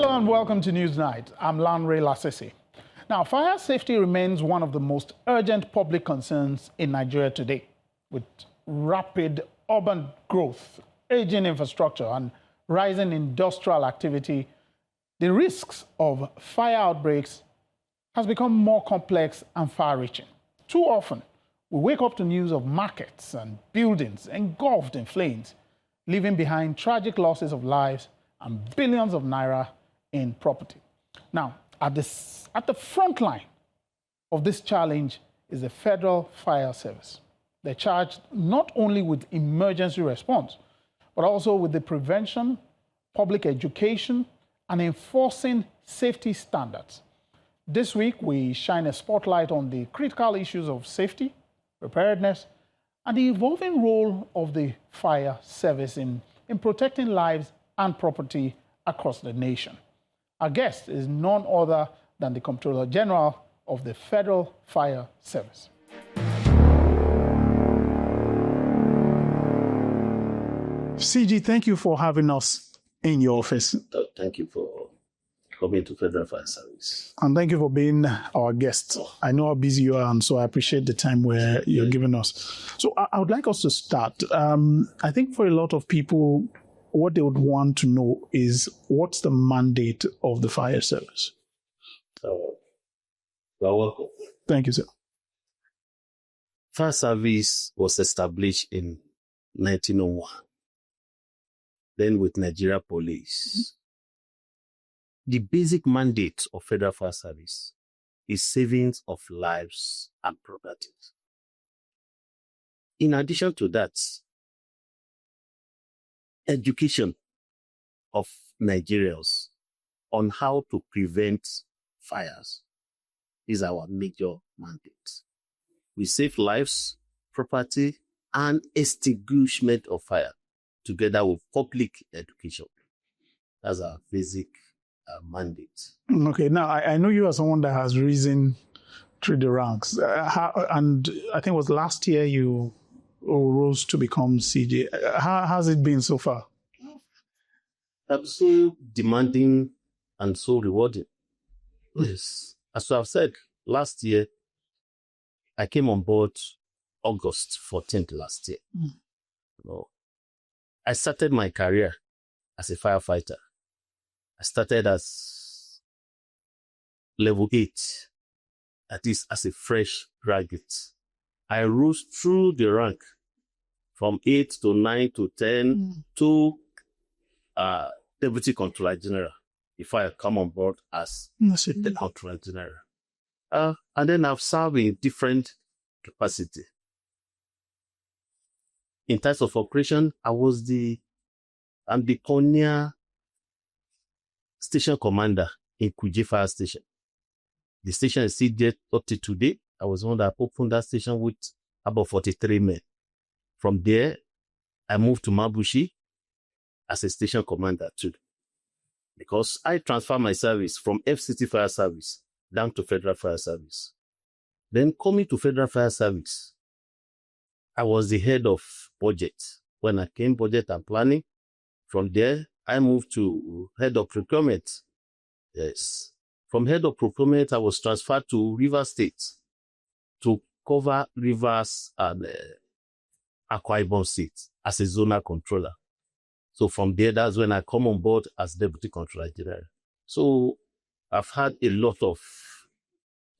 Hello and welcome to Newsnight. I'm Lanre Lasese. Now, fire safety remains one of the most urgent public concerns in Nigeria today. With rapid urban growth, aging infrastructure, and rising industrial activity, the risks of fire outbreaks has become more complex and far-reaching. Too often, we wake up to news of markets and buildings engulfed in flames, leaving behind tragic losses of lives and billions of naira in property. Now, at the front line of this challenge is the Federal Fire Service. They're charged not only with emergency response, but also with the prevention, public education, and enforcing safety standards. This week, we shine a spotlight on the critical issues of safety, preparedness, and the evolving role of the fire service in protecting lives and property across the nation. Our guest is none other than the Comptroller General of the Federal Fire Service. CG, thank you for having us in your office. Thank you for coming to Federal Fire Service. And thank you for being our guest. I know how busy you are, and so I appreciate the time where you're giving us. So I would like us to start. I think for a lot of people, what they would want to know is what's the mandate of the fire service? So, you're welcome. Thank you, sir. Fire Service was established in 1901. Then with Nigeria Police. The basic mandate of Federal Fire Service is savings of lives and properties. In addition to that, education of Nigerians on how to prevent fires is our major mandate. We save lives, property, and extinguishment of fire together with public education. That's our basic mandate. Okay, now I know you are someone that has risen through the ranks. And I think it was last year you rose to become CJ. How has it been so far? I'm so demanding and so rewarding. Yes. As I've said, last year, I came on board August 14th last year. I started my career as a firefighter. I started as level 8, that is as a fresh graduate. I rose through the rank from 8 to 9 to 10 to Deputy Controller General before I come on board as the Controller General. And then I've served in different capacity. In terms of operation, I'm the Konya Station Commander in Kuje Fire Station. The station is still there up to today. I was one that opened that station with about 43 men. From there, I moved to Mabushi as a station commander too. Because I transferred my service from FCT Fire Service down to Federal Fire Service. Then coming to Federal Fire Service, I was the head of budget. When I came budget and planning, from there, I moved to head of procurement. Yes. From head of procurement, I was transferred to Rivers State to cover Rivers and Akwa Ibom State as a zonal controller. So from there, that's when I come on board as Deputy Controller General. So I've had a lot of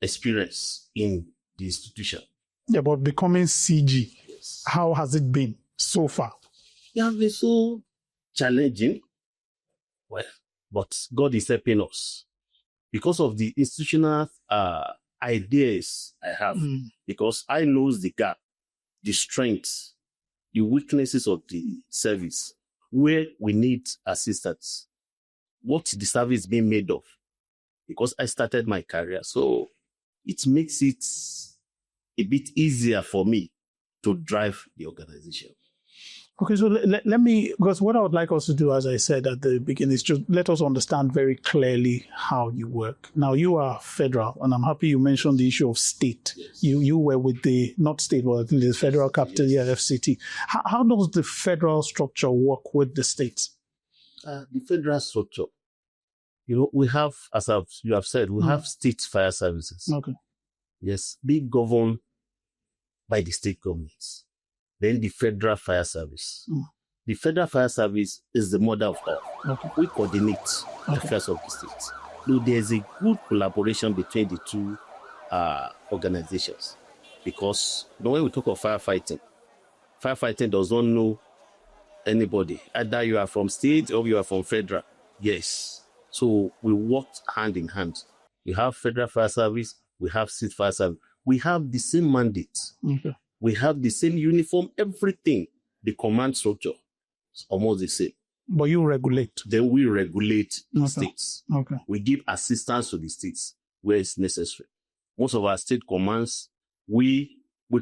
experience in the institution. Yeah, but becoming CG, yes. How has it been so far? It has been so challenging. Well, but God is helping us because of the institutional ideas I have, because I know the gap, the strengths, the weaknesses of the service, where we need assistance, what the service being made of, because I started my career. So it makes it a bit easier for me to drive the organization. Okay, so let me, because what I would like us to do, as I said at the beginning, is just let us understand very clearly how you work. Now, you are federal, and I'm happy you mentioned the issue of state. Yes. You were with the, not state, but the federal capital, yes. FCT. How does the federal structure work with the states? The federal structure we have, as you have said, we have state fire services. Okay. Yes, being governed by the state governments. Then the federal fire service. The federal fire service is the mother of all. Okay. We coordinate the affairs of the states. So there's a good collaboration between the two organizations. Because when we talk of firefighting does not know anybody. Either you are from state or you are from federal. Yes. So we worked hand in hand. We have federal fire service, we have state fire service. We have the same mandate. Okay. We have the same uniform, everything. The command structure is almost the same. But you regulate. Then we regulate the states. Okay. We give assistance to the states where it's necessary. Most of our state commands, we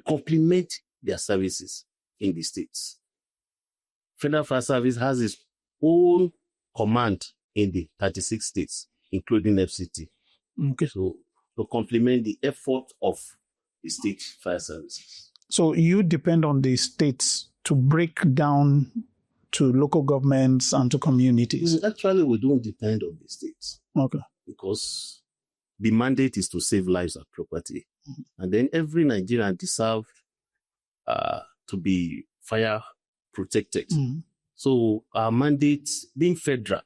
complement their services in the states. Federal Fire Service has its own command in the 36 states, including FCT. Okay. So to complement the effort of the state fire services. So you depend on the states to break down to local governments and to communities? Actually, we don't depend on the states. Okay. Because the mandate is to save lives and property. And then every Nigerian deserves to be fire protected. So our mandate, being federal,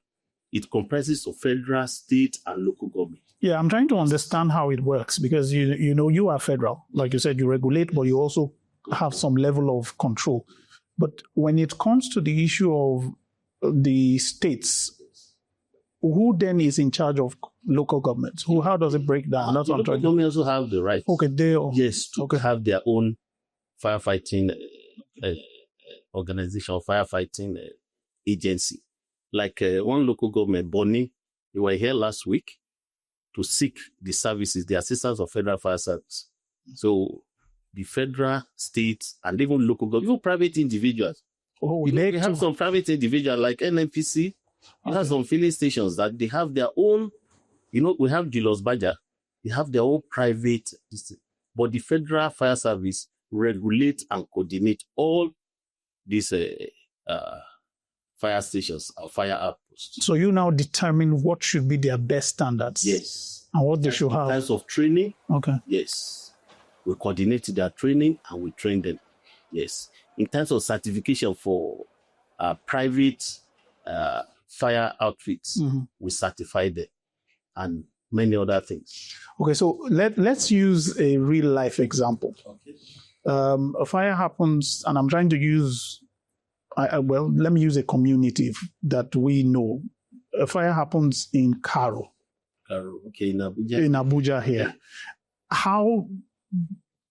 it comprises of federal, state, and local government. Yeah, I'm trying to understand how it works because you are federal. Like you said, you regulate, but you also have some level of control. But when it comes to the issue of the states, who then is in charge of local governments? How does it break down? That's what I'm trying to. Local governments also have the right. Okay, to have their own firefighting organization or firefighting agency. Like one local government, Bonny, they were here last week to seek the services, the assistance of federal fire service. So the federal, state, and even local government, even private individuals. We have some private individuals like NNPC. We have some filling stations that they have their own, we have Julius Baja, they have their own private, but the federal fire service regulate and coordinate all these fire stations or fire outposts. So you now determine what should be their best standards. Yes. And what they should have. In terms of training. Okay. Yes. We coordinate their training and we train them. Yes. In terms of certification for private fire outfits, we certify them and many other things. Okay, so let's use a real life example. Okay. A fire happens, and I'm trying to use, let me use a community that we know. A fire happens in Karo. Okay, in Abuja. In Abuja here.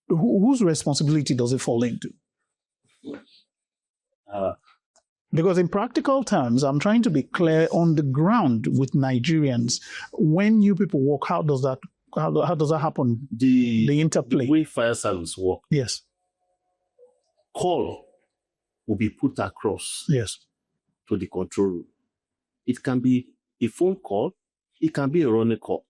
Whose responsibility does it fall into? Because in practical terms, I'm trying to be clear on the ground with Nigerians. When you people work, how does that happen? The interplay. The way fire service work. Yes. Call will be put across. Yes. To the control room. It can be a phone call. It can be a running call.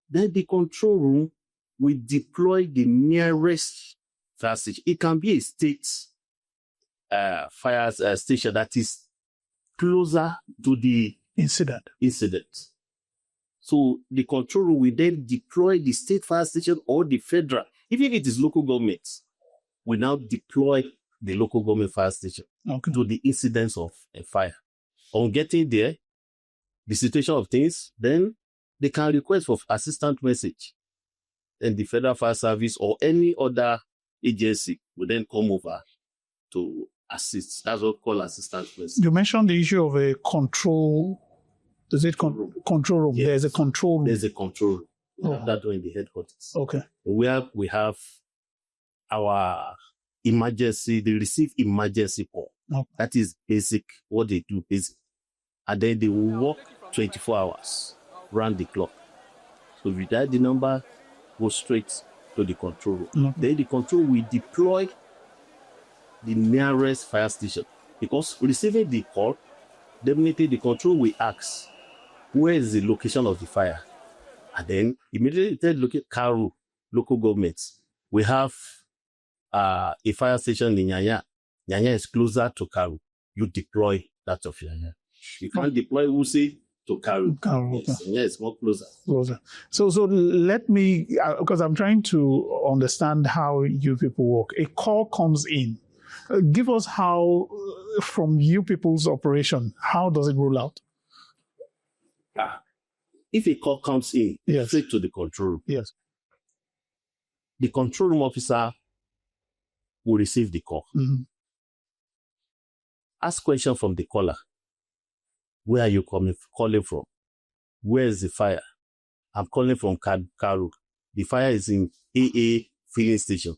Then the control room will deploy the nearest fire station. It can be a state fire station that is closer to the incident. So the control room will then deploy the state fire station or the federal. Even if it is local governments, we now deploy the local government fire station to the incidents of a fire. On getting there, the situation of things, then they can request for assistant message. And the Federal Fire Service or any other agency will then come over to assist. That's what we call assistant message. You mentioned the issue of a control. Is it control room? Yes. There's a control room. There's a control room. We have that in the headquarters. Okay. We have our emergency, they receive emergency call. Okay. That is basic, what they do basic. And then they will work 24 hours, round the clock. So if you dial the number, go straight to the control room. Then the control will deploy the nearest fire station. Because receiving the call, definitely the control will ask, where is the location of the fire? And then immediately they look at Karu, local governments. We have a fire station in Nyanya. Nyanya is closer to Karu. You deploy that of Nyanya. You can't deploy Wuse to Karu. Yes, yes, more closer. So let me, because I'm trying to understand how you people work. A call comes in. Give us how, from you people's operation, how does it roll out? If a call comes in, yes, straight to the control room. Yes. The control room officer will receive the call. Mm-hmm. Ask question from the caller. Where are you calling from? Where is the fire? I'm calling from Karu. The fire is in AA filling station.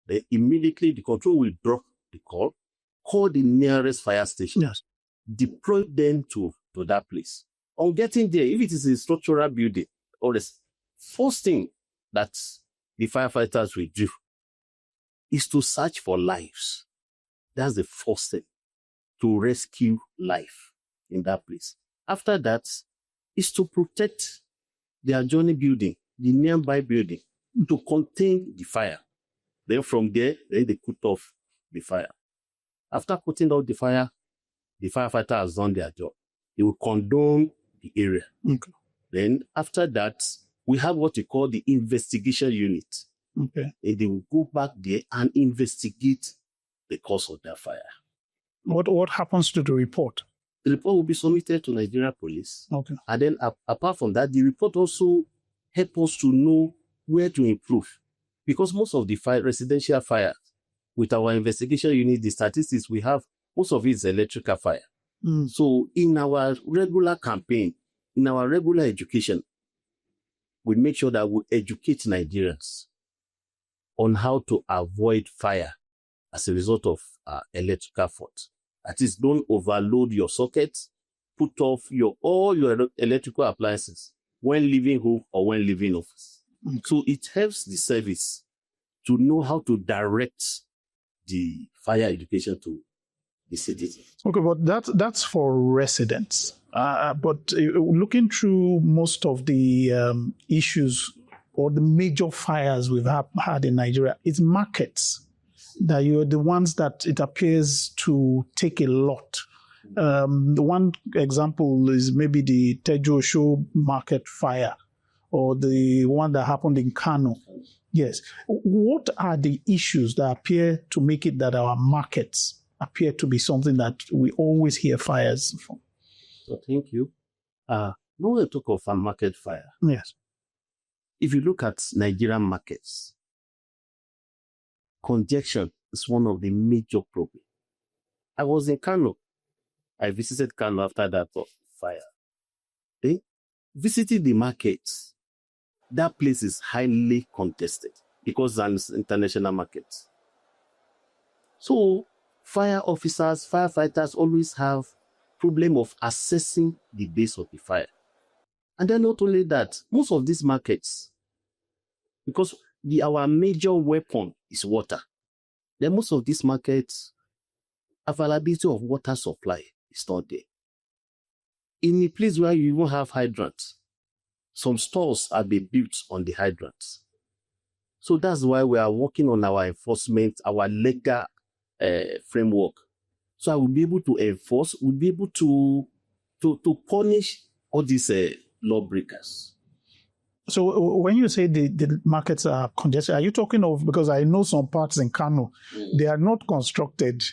Then immediately the control will drop the call the nearest fire station. Yes. Deploy them to that place. On getting there, if it is a structural building, or the first thing that the firefighters will do is to search for lives. That's the first thing, to rescue life in that place. After that, is to protect the adjoining building, the nearby building, to contain the fire. Then from there, they cut off the fire. After putting out the fire, the firefighter has done their job. They will condone the area. Okay. Then after that, we have what we call the investigation unit. Okay. And they will go back there and investigate the cause of that fire. What happens to the report? The report will be submitted to Nigeria Police. Okay. And then apart from that, the report also helps us to know where to improve. Because most of the residential fires, with our investigation unit, the statistics we have, most of it is electrical fire. Mm. So in our regular campaign, in our regular education, we make sure that we educate Nigerians on how to avoid fire as a result of electrical fault. That is, don't overload your sockets, put off all your electrical appliances when leaving home or when leaving office. Okay. So it helps the service to know how to direct the fire education to the citizens. Okay, but that's for residents. But looking through most of the issues or the major fires we've had in Nigeria, it's markets that you're the ones that it appears to take a lot. The one example is maybe the Tejo Show market fire, or the one that happened in Kano. Yes. What are the issues that appear to make it that our markets appear to be something that we always hear fires from? So thank you. When we talk of a market fire, yes, if you look at Nigerian markets, congestion is one of the major problems. I was in Kano. I visited Kano after that fire. Visiting the markets, that place is highly contested because it's an international market. So fire officers, firefighters always have problem of assessing the base of the fire. And then not only that, most of these markets, because our major weapon is water, then most of these markets, availability of water supply is not there. In a place where you even have hydrants, some stores have been built on the hydrants. So that's why we are working on our enforcement, our legal framework. So I will be able to enforce, we'll be able to punish all these lawbreakers. So when you say the markets are congested, are you talking of, because I know some parts in Kano, they are not constructed.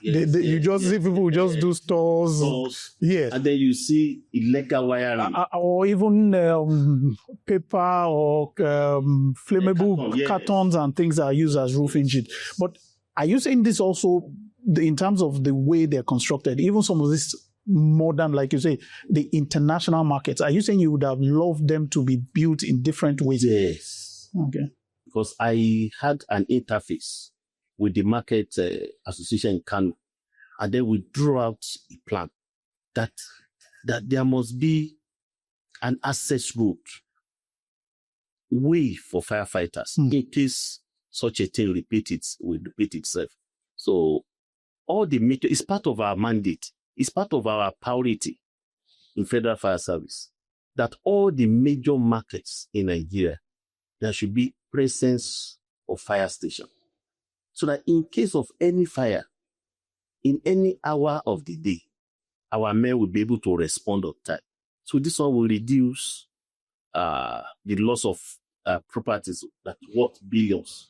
You just see people just do stores. Yes. And then you see illegal wiring. Or even paper or flammable cartons and things that are used as roofing sheet. But are you saying this also in terms of the way they're constructed, even some of this modern, like you say, the international markets, are you saying you would have loved them to be built in different ways? Yes. Okay. Because I had an interface with the market association in Kano, and then we drew out a plan that there must be an access road way for firefighters in case such a thing will repeat itself. So all the major, it's part of our mandate, it's part of our priority in Federal Fire Service, that all the major markets in Nigeria, there should be presence of fire station. So that in case of any fire, in any hour of the day, our men will be able to respond on time. So this one will reduce the loss of properties that worth billions.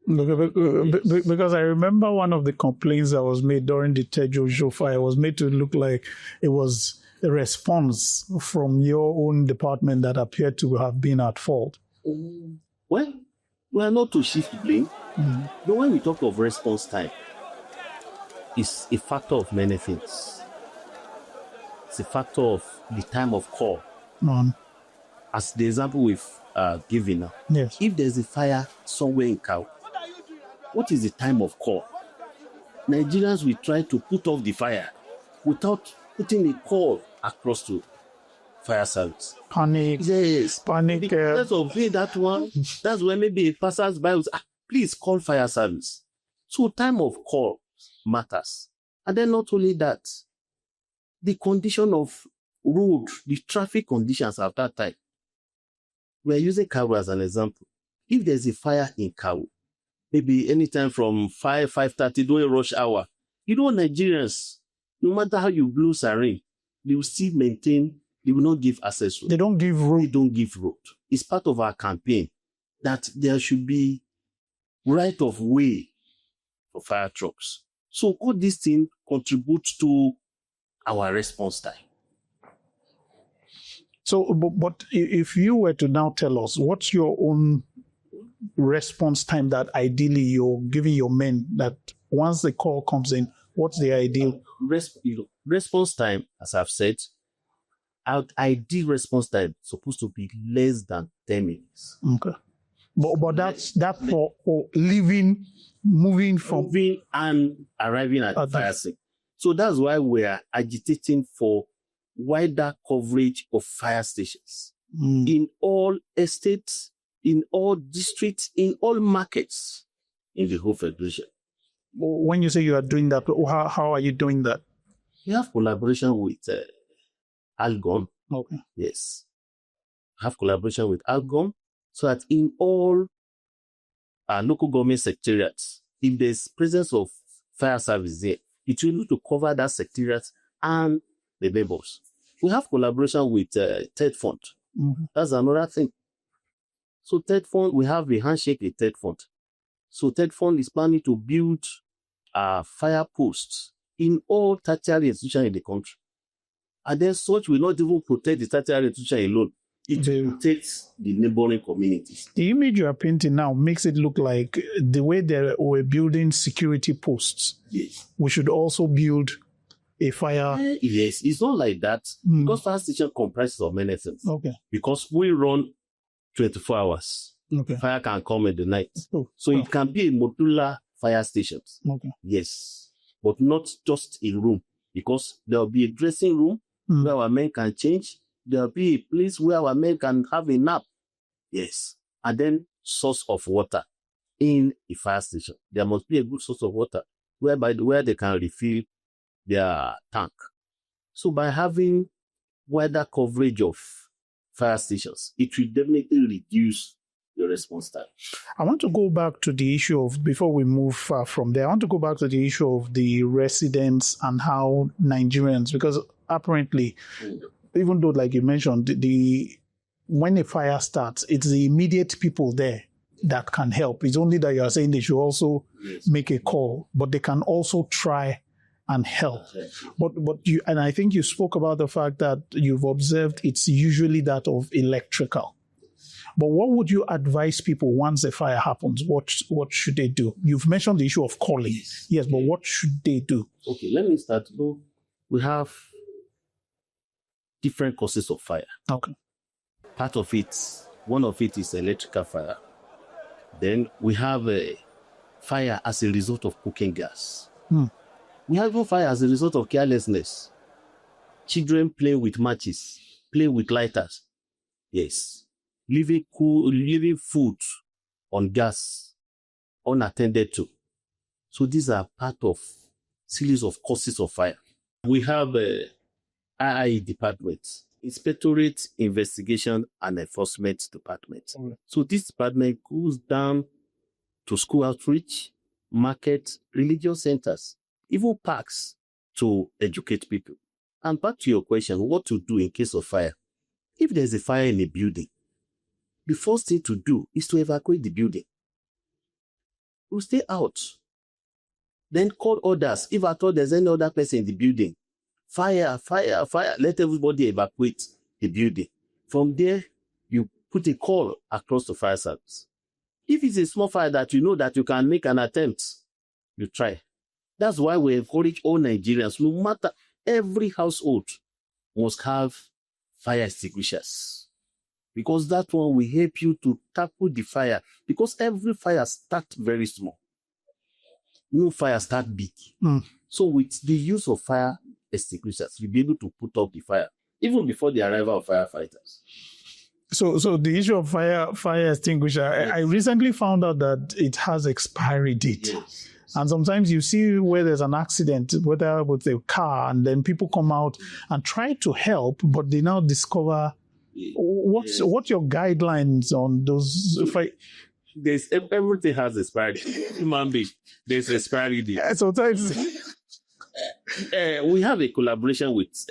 Because I remember one of the complaints that was made during the Tejo fire was made to look like it was a response from your own department that appeared to have been at fault. Well, we are not to shift blame. But when we talk of response time, it's a factor of many things. It's a factor of the time of call. As the example we've given now. Yes. If there's a fire somewhere in Kawo, what is the time of call? Nigerians will try to put off the fire without putting a call across to fire service. Panic. Yes. Panic. Because of that one, that's when maybe a passersby will say, please call fire service. So time of call matters. And then not only that, the condition of road, the traffic conditions at that time. We're using Kawo as an example. If there's a fire in Kawo, maybe anytime from 5:30 during rush hour, Nigerians, no matter how you blow siren, they will still maintain, they will not give access road. They don't give road. They don't give road. It's part of our campaign that there should be right of way for fire trucks. So all these things contribute to our response time. So, but if you were to now tell us, what's your own response time that ideally you're giving your men, that once the call comes in, what's the ideal? Response time, as I've said, our ideal response time is supposed to be less than 10 minutes. Okay. But that's for leaving, moving and arriving at the fire scene. So that's why we are agitating for wider coverage of fire stations in all estates, in all districts, in all markets in the whole federation. When you say you are doing that, how are you doing that? We have collaboration with Algon. Okay. Yes. Have collaboration with Algon so that in all local government secretariats, if there's presence of fire service there, it will be to cover that secretariat and the neighbors. We have collaboration with Third Fund. That's another thing. So Third Fund, we have a handshake with Third Fund. So Third Fund is planning to build fire posts in all tertiary institutions in the country. And then such will not even protect the tertiary institution alone. It protects the neighboring communities. The image you are painting now makes it look like the way they were building security posts. Yes. We should also build a fire. Yes, it's not like that. Because fire station comprises of many things. Okay. Because we run 24 hours. Okay. Fire can come in the night. So it can be a modular fire station. Okay. Yes. But not just a room. Because there will be a dressing room where our men can change. There will be a place where our men can have a nap. Yes. And then source of water in a fire station. There must be a good source of water where they can refill their tank. So by having wider coverage of fire stations, it will definitely reduce the response time. I want to go back to the issue of, before we move far from there, I want to go back to the issue of the residents and how Nigerians, because apparently, even though, like you mentioned, when a fire starts, it's the immediate people there that can help. It's only that you are saying they should also make a call, but they can also try and help. But and I think you spoke about the fact that you've observed it's usually that of electrical. But what would you advise people once a fire happens? What should they do? You've mentioned the issue of calling. Yes, but what should they do? Okay, let me start. We have different causes of fire. Okay. One of it is electrical fire. Then we have a fire as a result of cooking gas. We have even fire as a result of carelessness. Children playing with matches, playing with lighters. Yes. Leaving food on gas unattended to. So these are part of series of causes of fire. We have IIE departments, Inspectorate Investigation and Enforcement Department. So this department goes down to school outreach, market, religious centers, even parks to educate people. And back to your question, what to do in case of fire? If there's a fire in a building, the first thing to do is to evacuate the building. We'll stay out. Then call others. If at all there's any other person in the building, fire, fire, fire, let everybody evacuate the building. From there, you put a call across the fire service. If it's a small fire that you know that you can make an attempt, you try. That's why we encourage all Nigerians, no matter, every household must have fire extinguishers. Because that one will help you to tackle the fire. Because every fire starts very small. No fire start big. So with the use of fire extinguishers, you'll be able to put out the fire, even before the arrival of firefighters. So the issue of fire extinguisher, yes. I recently found out that it has expiry date. Yes. And sometimes you see where there's an accident, whether with a car, and then people come out and try to help, but they now discover what's your guidelines on those. There's everything has expiry date. Human being, there's expiry date. Yeah, sometimes we have a collaboration with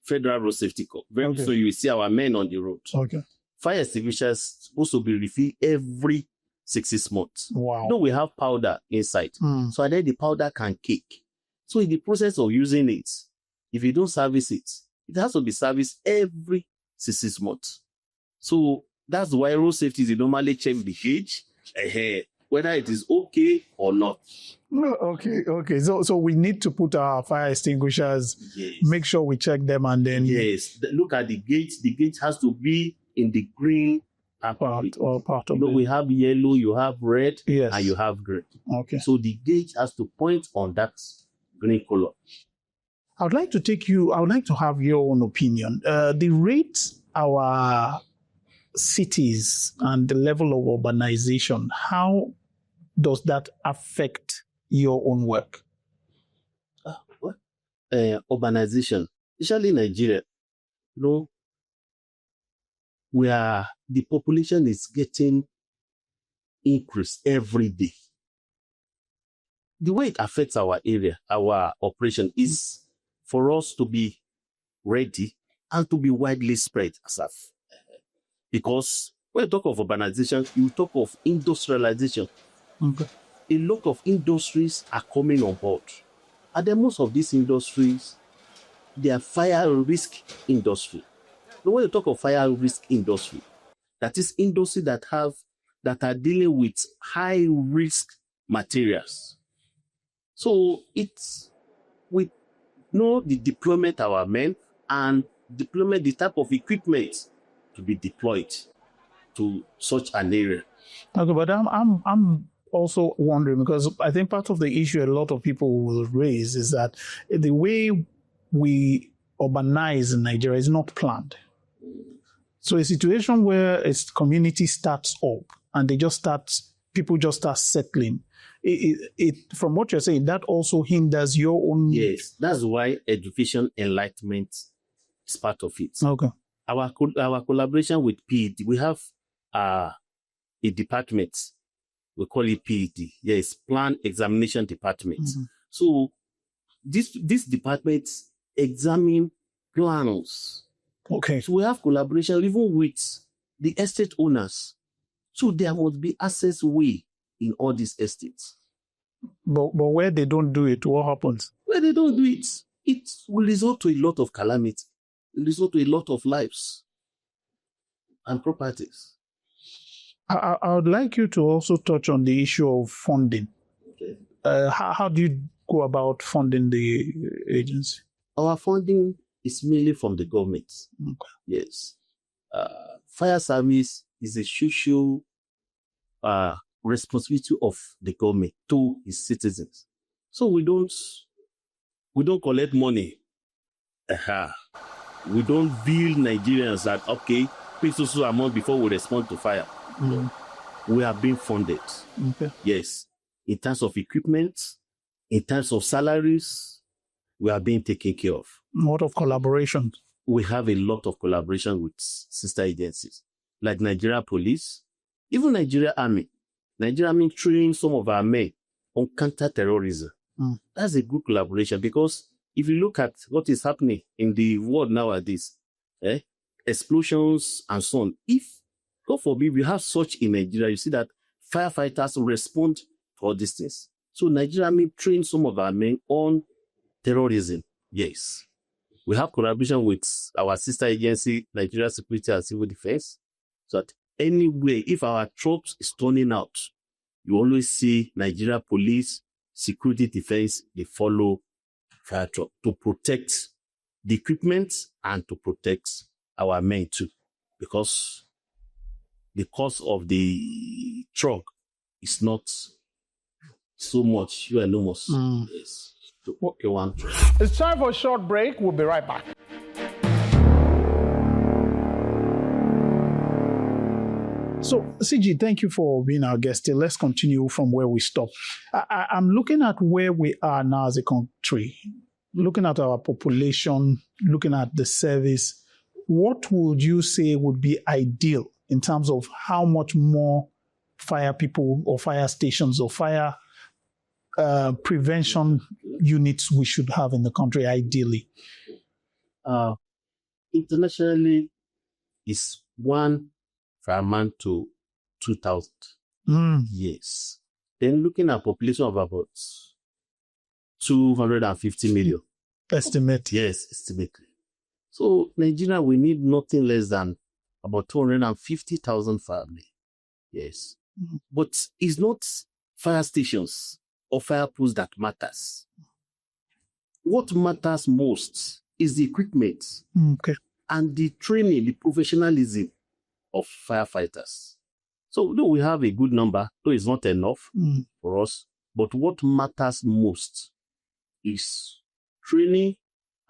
Federal Road Safety Corps. So you will see our men on the road. Okay. Fire extinguishers supposed to be refilled every 6 months. Wow. We have powder inside. So then the powder can cake. So in the process of using it, if you don't service it, it has to be serviced every 6 months. So that's why road safety, they normally check the gauge ahead, whether it is okay or not. Okay. So we need to put our fire extinguishers, yes. Make sure we check them, and then... Yes, look at the gauge. The gauge has to be in the green part of it. We have yellow, you have red, yes. And you have green. Okay. So the gauge has to point on that green color. I would like to have your own opinion. The rate our cities and the level of urbanization, how does that affect your own work? Urbanization, especially in Nigeria, the population is getting increased every day. The way it affects our area, our operation, is for us to be ready and to be widely spread. Because when you talk of urbanization, you talk of industrialization. Okay. A lot of industries are coming on board. And then most of these industries, they are fire risk industry. Now, when you talk of fire risk industry, that is industry that are dealing with high risk materials. So it's with the deployment of our men and deployment, the type of equipment to be deployed to such an area. Okay, but I'm also wondering, because I think part of the issue a lot of people will raise is that the way we urbanize in Nigeria is not planned. So a situation where a community starts up and people just start settling, from what you're saying, that also hinders your own... Yes, that's why education enlightenment is part of it. Okay. Our collaboration with PED, we have a department, we call it PED. Yes, Plan Examination Department. Mm-hmm. So this department examine plans. Okay. So we have collaboration even with the estate owners. So there must be access way in all these estates. But where they don't do it, what happens? Where they don't do it, it will result to a lot of calamity. It will result to a lot of lives and properties. I would like you to also touch on the issue of funding. Okay. How do you go about funding the agency? Our funding is mainly from the government. Okay. Yes. Fire service is a social responsibility of the government to its citizens. So we don't collect money. We don't bill Nigerians that, okay, pay so amount before we respond to fire. Mm-hmm. We are being funded. Okay. Yes. In terms of equipment, in terms of salaries, we are being taken care of. What of collaboration? We have a lot of collaboration with sister agencies like Nigeria Police, even Nigeria Army. Nigeria Army train some of our men on counter-terrorism. That's a good collaboration because if you look at what is happening in the world nowadays, explosions and so on, if, God forbid, we have such in Nigeria, you see that firefighters respond to all these things. So Nigeria may train some of our men on terrorism. Yes. We have collaboration with our sister agency, Nigeria Security and Civil Defense, so that anyway, if our troops is turning out, you always see Nigeria Police, Security Defense, they follow fire truck to protect the equipment and to protect our men too, because the cost of the truck is not so much. You enormous. Yes. To okay, one truck. It's time for a short break. We'll be right back. So, CG, thank you for being our guest here. Let's continue from where we stopped. I'm looking at where we are now as a country, looking at our population, looking at the service. What would you say would be ideal in terms of how much more fire people or fire stations or fire prevention units we should have in the country, ideally? Internationally, it's 1 fireman to 2,000. Yes. Then looking at population of about 250 million. Estimate. Yes, estimately. So Nigeria, we need nothing less than about 250,000 firemen. Yes. But it's not fire stations or fire posts that matters. What matters most is the equipment and the training, the professionalism of firefighters. So though we have a good number, though it's not enough for us, but what matters most is training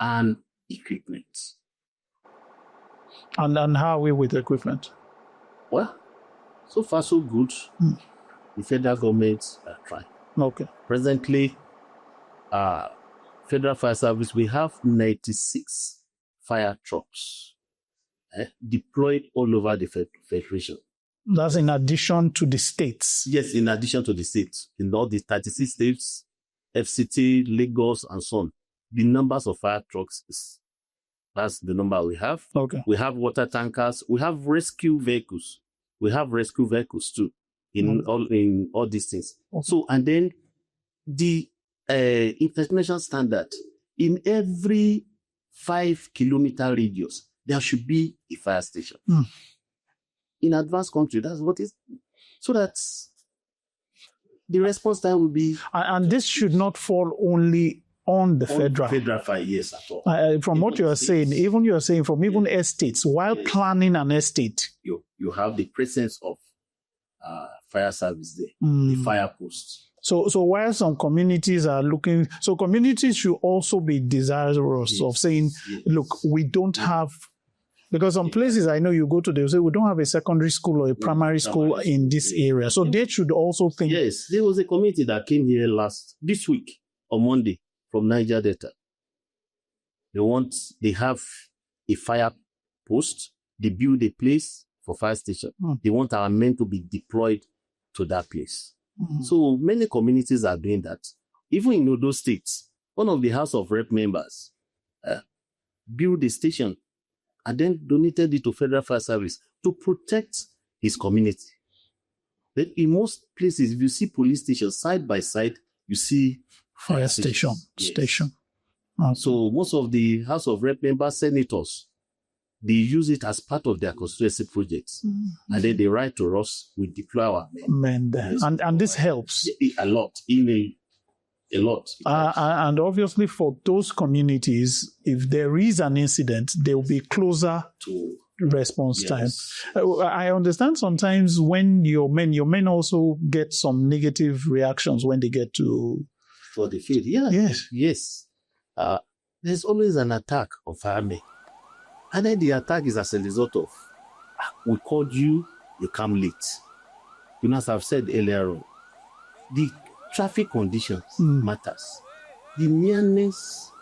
and equipment. And how are we with equipment? Well, so far so good. The federal government are trying. Okay. Presently, Federal Fire Service, we have 96 fire trucks deployed all over the Federation. That's in addition to the states? Yes, in addition to the states. In all the 36 states, FCT, Lagos, and so on. The numbers of fire trucks, that's the number we have. Okay. We have water tankers. We have rescue vehicles. We have rescue vehicles too in all these things. Okay. So, and then the international standard, in every 5-kilometer radius, there should be a fire station. In advanced country, that's what is, so that the response time will be. And this should not fall only on the federal fire, yes, at all. From what you are saying, even you are saying from even estates, while planning an estate, you have the presence of fire service there, the fire posts. So while some communities are looking, so communities should also be desirous of saying, look, we don't have, because some places I know you go to, they say we don't have a secondary school or a primary school in this area. So they should also think. Yes, there was a community that came here this week on Monday from Niger Delta. They have a fire post. They build a place for fire station. They want our men to be deployed to that place. So many communities are doing that. Even in those states, one of the House of Rep members built a station and then donated it to Federal Fire Service to protect his community. But in most places, if you see police stations side by side, you see fire station. Okay. So most of the House of Rep members, senators, they use it as part of their constituency projects. And then they write to us, we deploy our men. Yes. And this helps. A lot. A lot. And obviously for those communities, if there is an incident, they will be closer to response time. I understand sometimes when your men also get some negative reactions when they get to... For the field, yes. There's always an attack on firemen. And then the attack is as a result of, we called you, you come late. You know, as I've said earlier on, the traffic conditions matters. The nearness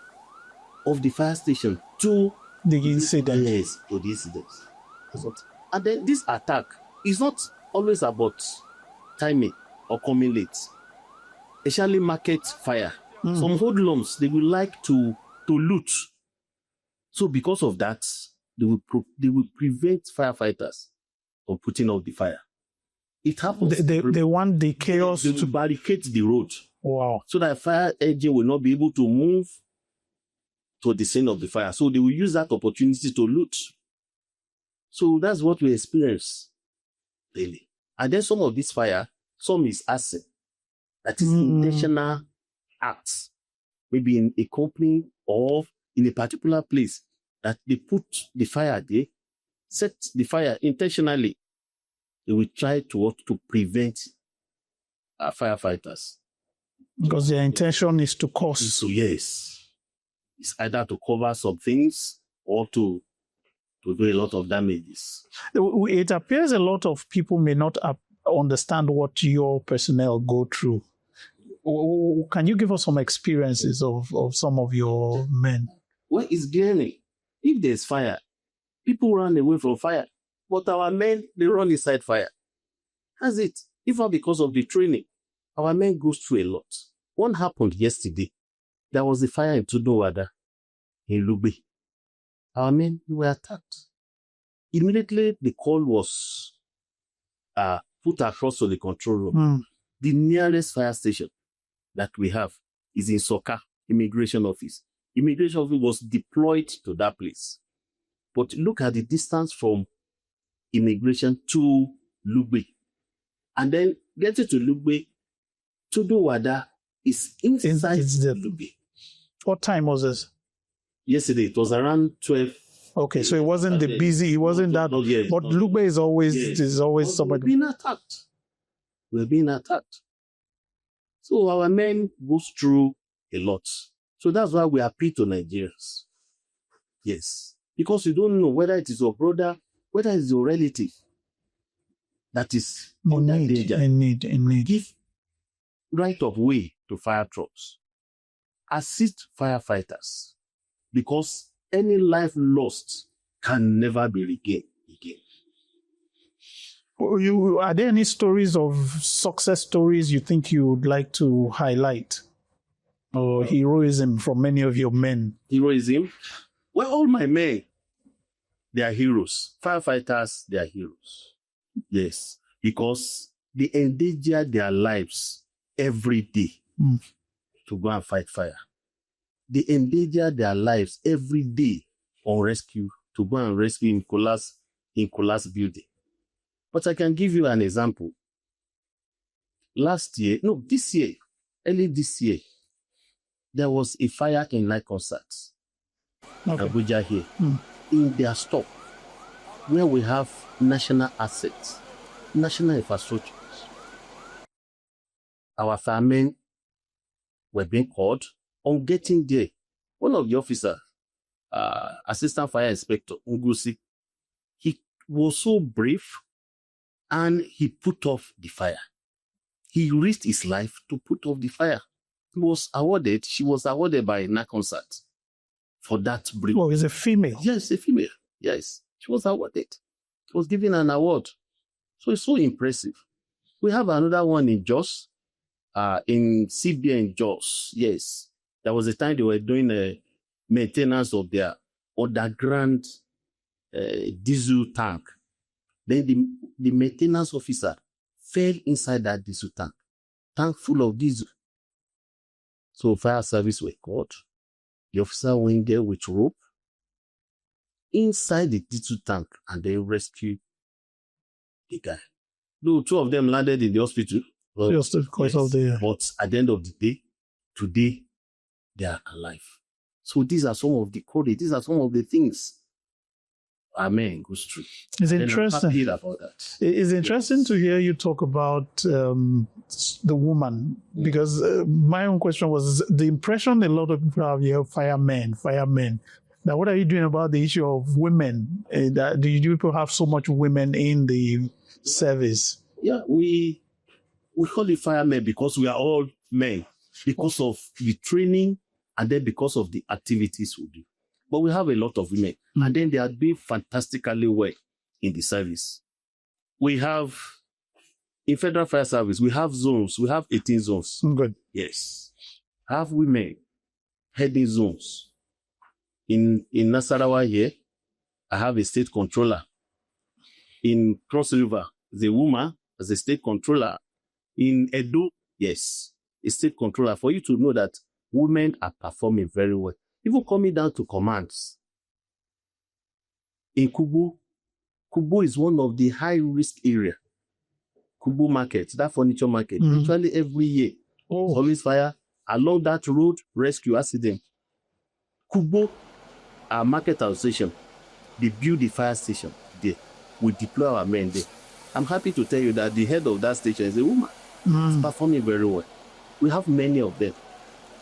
of the fire station to the incident. Yes, to the incident. And then this attack is not always about timing or coming late. Especially market fire. Some hoodlums, they would like to to loot. So because of that, they will prevent firefighters from putting out the fire. It happens. They want the chaos to barricade the road. Wow. So that fire engine will not be able to move to the scene of the fire. So they will use that opportunity to loot. So that's what we experience daily. And then some of this fire, some is arson. That is intentional acts. Maybe in a company or in a particular place that they put the fire there, set the fire intentionally. They will try to prevent firefighters. Because their intention is to cause. So yes, it's either to cover some things or to do a lot of damages. It appears a lot of people may not understand what your personnel go through. Can you give us some experiences of some of your men? Well, it's glaring. If there's fire, people run away from fire. But our men, they run inside fire. That's it. Even because of the training, our men go through a lot. One happened yesterday. There was a fire in Tudunwada, in Lugbe. Our men were attacked. Immediately, the call was put across to the control room. The nearest fire station that we have is in Soka, Immigration Office. Immigration Office was deployed to that place. But look at the distance from immigration to Lugbe. And then getting to Lugbe, Tudunwada is inside Lugbe. What time was this? Yesterday, it was around 12. Okay, so it wasn't the busy, it wasn't that. But Lugbe is always somebody. We're being attacked. So our men go through a lot. So that's why we appeal to Nigerians. Yes. Because you don't know whether it is your brother, whether it's your relative that is in danger. In need. Give right of way to fire trucks. Assist firefighters. Because any life lost can never be regained again. Are there any stories of success stories you think you would like to highlight? Or heroism from many of your men? Heroism? Well, all my men, they are heroes. Firefighters, they are heroes. Yes, because they endanger their lives every day to go and fight fire. They endanger their lives every day on rescue, to go and rescue in collapsed building. But I can give you an example. This year, early this year, there was a fire in night concerts. Okay. Abuja here. In their store, where we have national assets, national infrastructure. Our firemen were being called. On getting there, one of the officers, Assistant Fire Inspector Ngusi, he was so brave and he put off the fire. He risked his life to put off the fire. She was awarded by NACONSAT for that brief. Oh, is a female? Yes, a female. Yes, she was awarded. She was given an award. So it's so impressive. We have another one in Jos, in CBN in Jos. Yes, there was a time they were doing maintenance of their underground diesel tank. Then the maintenance officer fell inside that diesel tank full of diesel. So fire service were called. The officer went there with rope inside the diesel tank and they rescued the guy. Though two of them landed in the hospital. But at the end of the day, today, they are alive. So these are some of the courage. These are some of the things our men goes through. It's interesting. I'm happy about that. It's interesting to hear you talk about the woman, because my own question was the impression a lot of people have here, firemen. Now, what are you doing about the issue of women? Do you people have so much women in the service? Yeah, we call it firemen because we are all men, because of the training and then because of the activities we do. But we have a lot of women, and then they are doing fantastically well in the service. We have, in Federal Fire Service, we have zones. We have 18 zones. Good. Yes. I have women heading zones. In Nasarawa here, I have a state controller. In Cross River, the woman as a state controller. In Edo, yes, a state controller. For you to know that women are performing very well. Even coming down to commands. In Kubu is one of the high-risk area. Kubu market, that furniture market, actually every year, always fire. Along that road, rescue accident. Kubu, our market association, they build the fire station there. We deploy our men there. I'm happy to tell you that the head of that station is a woman. It's performing very well. We have many of them.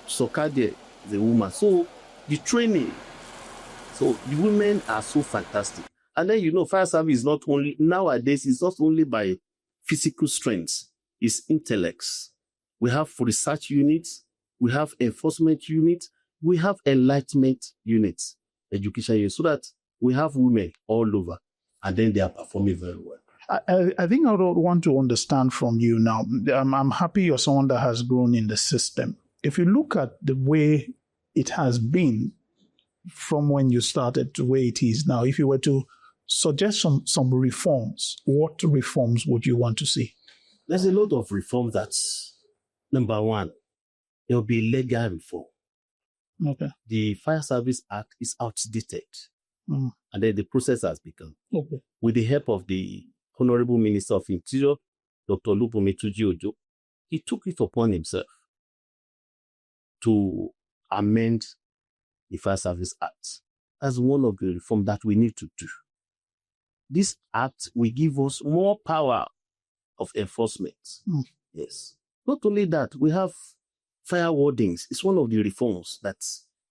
Soka there is a woman. So the training, so the women are so fantastic. And then, fire service is not only, nowadays, it's not only by physical strength, it's intellects. We have research units, we have enforcement units, we have enlightenment units, education units, so that we have women all over, and then they are performing very well. I think I would want to understand from you now. I'm happy you're someone that has grown in the system. If you look at the way it has been from when you started to where it is now, if you were to suggest some reforms, what reforms would you want to see? There's a lot of reforms. That's number one. There will be legal reform. Okay. The Fire Service Act is outdated. And then the process has begun. Okay. With the help of the Honorable Minister of Interior, Dr. Lubumi Ojo, he took it upon himself to amend the Fire Service Act as one of the reforms that we need to do. This act will give us more power of enforcement. Yes. Not only that, we have fire wardings. It's one of the reforms that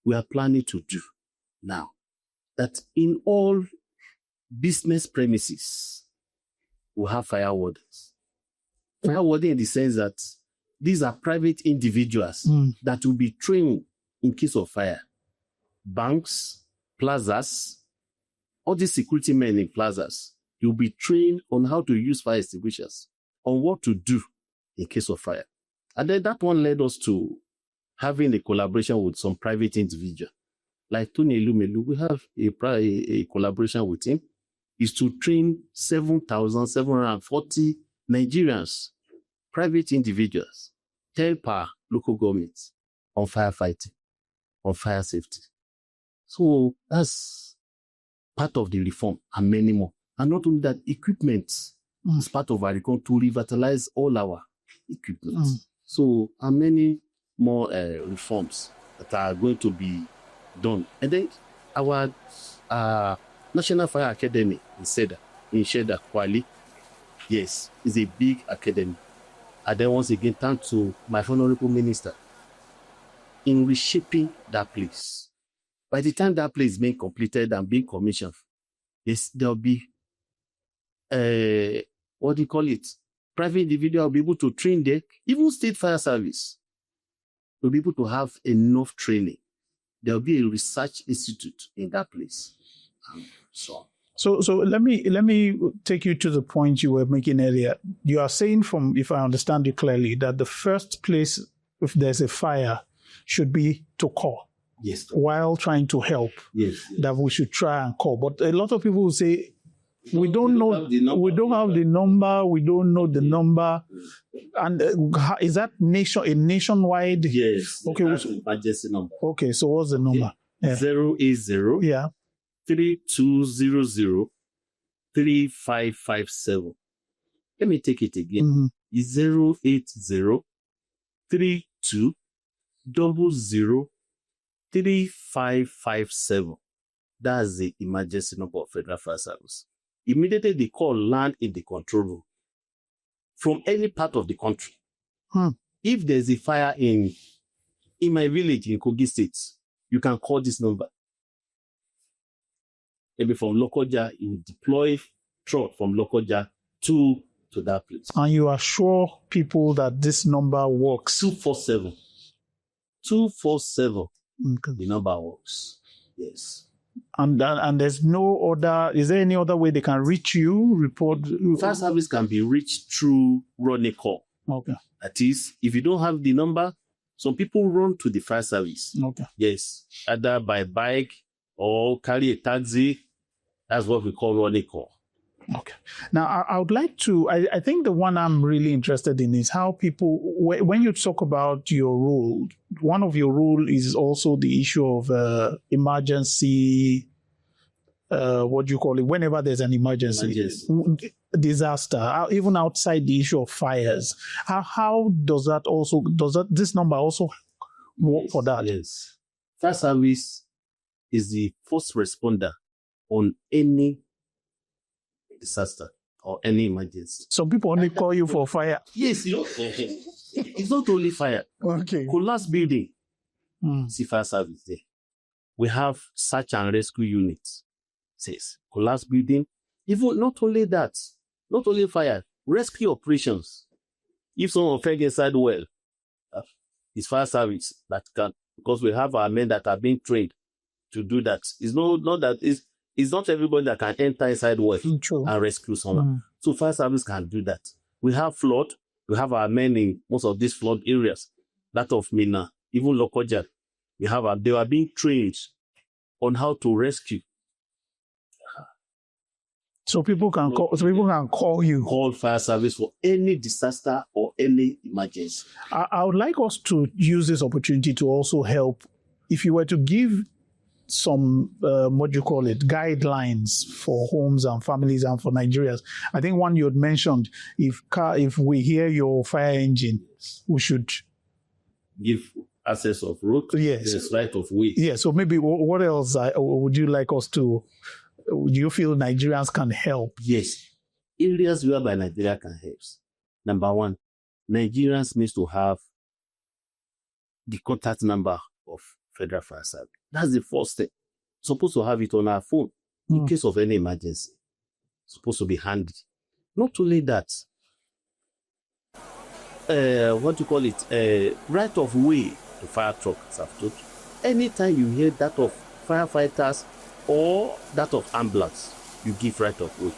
we are planning to do now. That in all business premises, we have fire wardens. Fire warding in the sense that these are private individuals that will be trained in case of fire. Banks, plazas, all these security men in plazas, you'll be trained on how to use fire extinguishers, on what to do in case of fire. And then that one led us to having a collaboration with some private individual. Like Tony Elumelu, we have a collaboration with him, is to train 7,740 Nigerians, private individuals, 10 per local governments on firefighting, on fire safety. So that's part of the reform and many more. And not only that, equipment is part of our reform to revitalize all our equipment. So, and many more reforms that are going to be done. And then our National Fire Academy in Sheda, Kwali, yes, is a big academy. And then once again, thanks to my Honorable Minister in reshaping that place. By the time that place is being completed and being commissioned, yes, there'll be, private individual will be able to train there. Even State Fire Service will be able to have enough training. There'll be a research institute in that place. So let me take you to the point you were making earlier. You are saying, from, if I understand you clearly, that the first place, if there's a fire, should be to call. Yes. While trying to help. Yes. That we should try and call. But a lot of people will say, we don't know, we don't have the number, we don't know the number. And is that a nationwide? Yes. Okay. That's an emergency number. Okay, so what's the number? Yeah. 080 yeah. 3200 3557. Let me take it again. 080 3200 3557. That's the emergency number of Federal Fire Service. Immediately the call land in the control room from any part of the country. If there's a fire in my village in Kogi State, you can call this number. Maybe from Lokoja, you deploy truck from Lokoja to that place. And you assure people that this number works? 247. 247. Okay. The number works. Yes. And there's no other, is there any other way they can reach you, report? Fire service can be reached through running call. Okay. That is, if you don't have the number, some people run to the fire service. Okay. Yes. Either by bike or carry a taxi. That's what we call running call. Okay. Now, I would like to, I think the one I'm really interested in is how people, when you talk about your role, one of your role is also the issue of emergency, what do you call it? Whenever there's an emergency. Disaster, even outside the issue of fires. How does this number also work for that? Yes. Fire service is the first responder on any disaster or any emergency. Some people only call you for fire. Yes, it's not only fire. Okay. Collapse building, see fire service there. We have search and rescue units. Says collapse building. Even not only that, not only fire, rescue operations. If someone fell inside well, it's fire service that can, because we have our men that are being trained to do that. It's not everybody that can enter inside well and rescue someone. So fire service can do that. We have flood. We have our men in most of these flood areas. That of Mina, even Lokoja. They are being trained on how to rescue. So people can call you. Call fire service for any disaster or any emergency. I would like us to use this opportunity to also help. If you were to give some, guidelines for homes and families and for Nigerians. I think one you had mentioned, if we hear your fire engine, we should give access of road. Yes. There's right of way. Yeah. So maybe what else would you like us to? Do you feel Nigerians can help? Yes. Areas whereby Nigeria can help. Number one, Nigerians need to have the contact number of Federal Fire Service. That's the first step. Supposed to have it on our phone in case of any emergency. Supposed to be handy. Not only that, right of way to fire trucks. Anytime you hear that of firefighters or that of ambulance, you give right of way.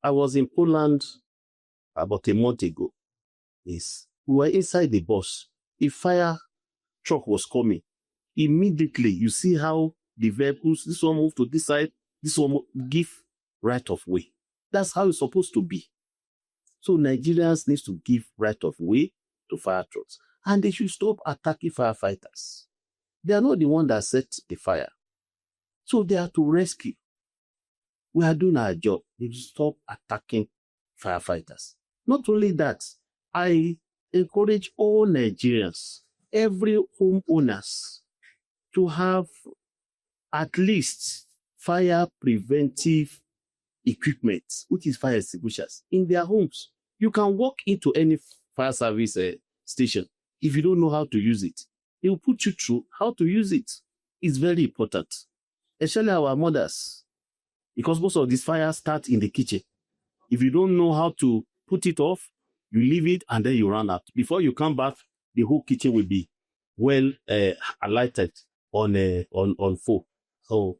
I was in Poland about a month ago. We were inside the bus. A fire truck was coming. Immediately, you see how the vehicles, this one move to this side, this one give right of way. That's how it's supposed to be. So Nigerians need to give right of way to fire trucks. And they should stop attacking firefighters. They are not the one that set the fire. So they are to rescue. We are doing our job. They should stop attacking firefighters. Not only that, I encourage all Nigerians, every homeowners, to have at least fire preventive equipment, which is fire extinguishers, in their homes. You can walk into any fire service station. If you don't know how to use it, they will put you through how to use it. It's very important, especially our mothers, because most of these fires start in the kitchen. If you don't know how to put it off, you leave it and then you run out. Before you come back, the whole kitchen will be well alighted on full. So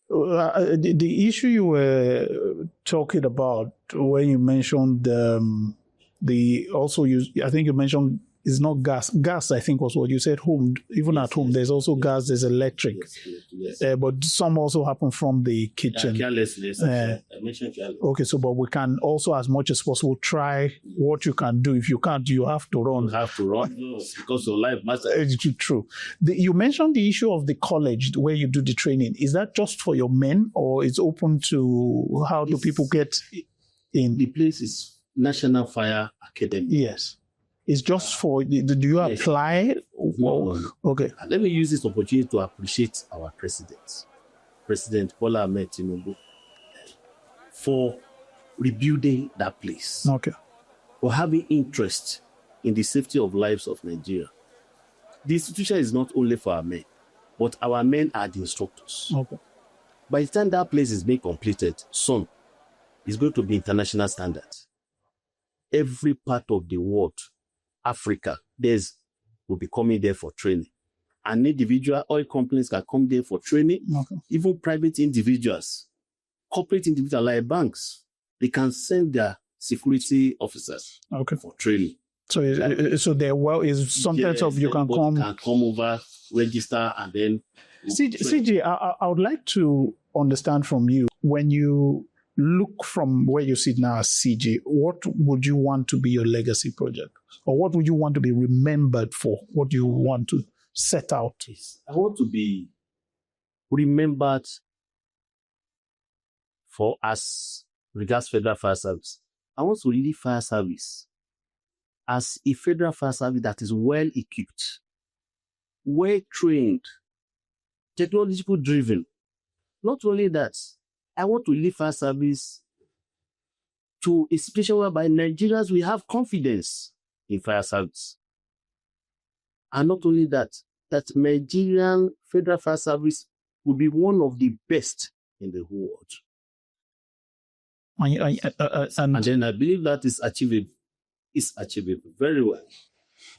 the issue you were talking about when you mentioned I think you mentioned is not gas. Gas, I think, was what you said. Home, even at home, there's also gas. There's electric. Yes. But some also happen from the kitchen. Carelessness. I mentioned carelessness. Okay, so but we can also, as much as possible, try what you can do. If you can't, you have to run. You have to run because your life matters. It's true. You mentioned the issue of the college where you do the training. Is that just for your men, or it's open to how do people get in? The place is National Fire Academy. Yes. It's just for, do you apply? No. Okay. Let me use this opportunity to appreciate our president, President Bola Ahmed Tinubu, for rebuilding that place. Okay. For having interest in the safety of lives of Nigeria. The institution is not only for our men, but our men are the instructors. Okay. By the time that place is being completed, soon, it's going to be international standards. Every part of the world, Africa, will be coming there for training. And individual oil companies can come there for training. Okay. Even private individuals, corporate individuals like banks, they can send their security officers for training. So there is some Yes, of you can anybody come. can come over, register, and then CJ, I would like to understand from you, when you look from where you sit now as CJ, what would you want to be your legacy project? Or what would you want to be remembered for? What do you want to set out? I want to be remembered for, as regards federal fire service. I want to leave fire service as a federal fire service that is well equipped, well trained, technological driven. Not only that, I want to leave fire service to a situation whereby Nigerians will have confidence in fire service. And not only that, that Nigerian federal fire service will be one of the best in the whole world. And then I believe that is achievable. It's achievable very well.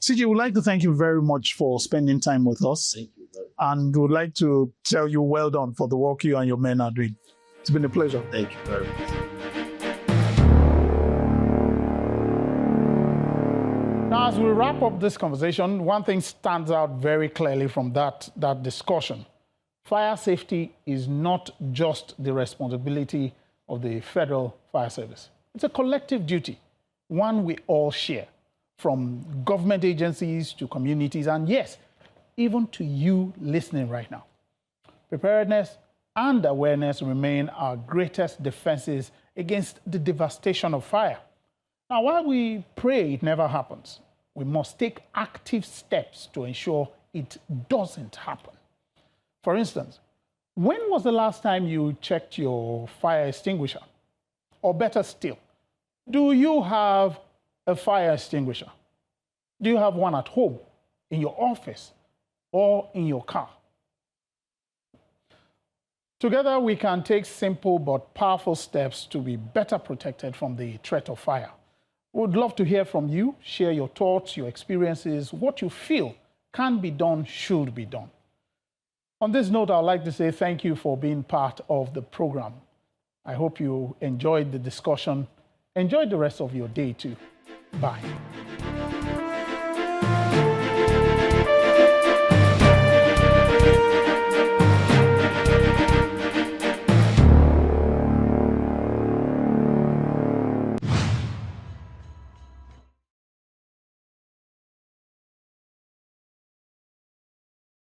CJ, would like to thank you very much for spending time with us. Thank you very much. And would like to tell you well done for the work you and your men are doing. It's been a pleasure. Thank you very much. Now, as we wrap up this conversation, one thing stands out very clearly from that discussion. Fire safety is not just the responsibility of the Federal Fire Service. It's a collective duty, one we all share, from government agencies to communities, and yes, even to you listening right now. Preparedness and awareness remain our greatest defenses against the devastation of fire. Now, while we pray it never happens, we must take active steps to ensure it doesn't happen. For instance, when was the last time you checked your fire extinguisher? Or better still, do you have a fire extinguisher? Do you have one at home, in your office, or in your car? Together, we can take simple but powerful steps to be better protected from the threat of fire. We would love to hear from you. Share your thoughts, your experiences, what you feel can be done, should be done. On this note, I'd like to say thank you for being part of the program. I hope you enjoyed the discussion. Enjoy the rest of your day too. Bye.